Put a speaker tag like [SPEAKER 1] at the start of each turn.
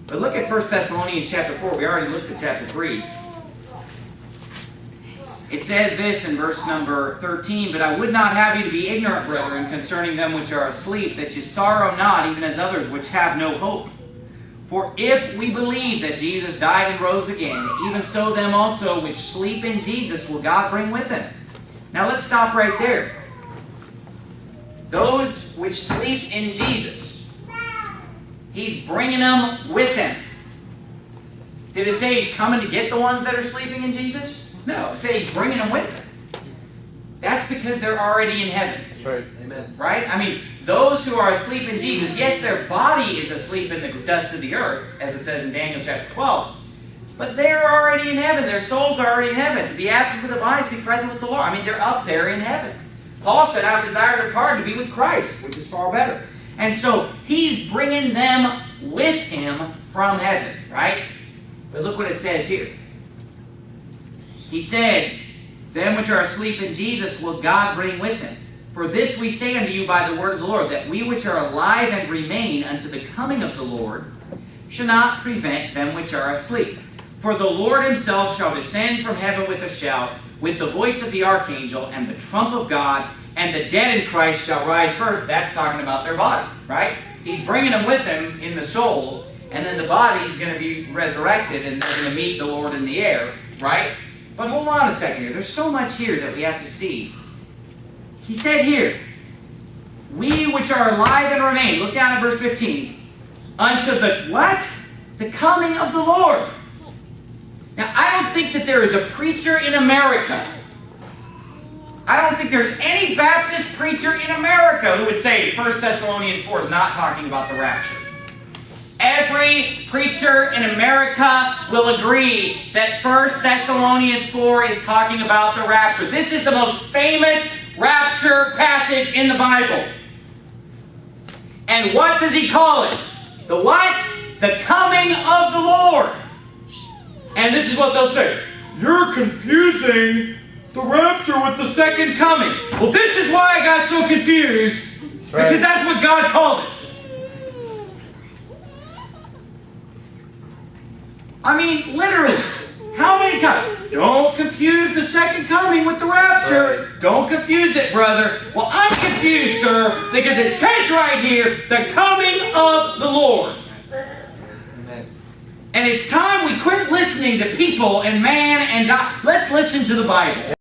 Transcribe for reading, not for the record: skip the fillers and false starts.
[SPEAKER 1] But look at 1 Thessalonians chapter 4. We already looked at chapter 3. It says this in verse number 13, "But I would not have you to be ignorant, brethren, concerning them which are asleep, that ye sorrow not, even as others which have no hope. For if we believe that Jesus died and rose again, even so them also which sleep in Jesus will God bring with him." Now let's stop right there. Those which sleep in Jesus, he's bringing them with him. Did it say he's coming to get the ones that are sleeping in Jesus? No, it says he's bringing them with him. That's because they're already in heaven.
[SPEAKER 2] That's right. Amen.
[SPEAKER 1] Right? I mean, those who are asleep in Jesus, yes, their body is asleep in the dust of the earth, as it says in Daniel chapter 12. But they're already in heaven. Their souls are already in heaven. To be absent from the body is to be present with the Lord. I mean, they're up there in heaven. Paul said, "I desire to depart to be with Christ," which is far better. And so, he's bringing them with him from heaven, right? But look what it says here. He said, "Them which are asleep in Jesus will God bring with him. For this we say unto you by the word of the Lord, that we which are alive and remain unto the coming of the Lord shall not prevent them which are asleep. For the Lord himself shall descend from heaven with a shout, with the voice of the archangel, and the trump of God, and the dead in Christ shall rise first." That's talking about their body, right? He's bringing them with him in the soul, and then the body's going to be resurrected, and they're going to meet the Lord in the air, right? But hold on a second here. There's so much here that we have to see. He said here, "We which are alive and remain," look down at verse 15, "unto the," what? "The coming of the Lord." Now, I don't think that there is a preacher in America. I don't think there's any Baptist preacher in America who would say 1 Thessalonians 4 is not talking about the rapture. Every preacher in America will agree that 1 Thessalonians 4 is talking about the rapture. This is the most famous rapture passage in the Bible. And what does he call it? The what? The coming of the Lord. And this is what they'll say: "You're confusing the rapture with the second coming." Well, this is why I got so confused.
[SPEAKER 2] Right.
[SPEAKER 1] Because that's what God called it. I mean, literally, how many times? Don't confuse the second coming with the rapture.
[SPEAKER 2] Right.
[SPEAKER 1] Don't confuse it, brother. Well, I'm confused, sir, because it says right here, the coming of the Lord.
[SPEAKER 2] Amen.
[SPEAKER 1] And it's time we quit listening to people and man and God. Let's listen to the Bible.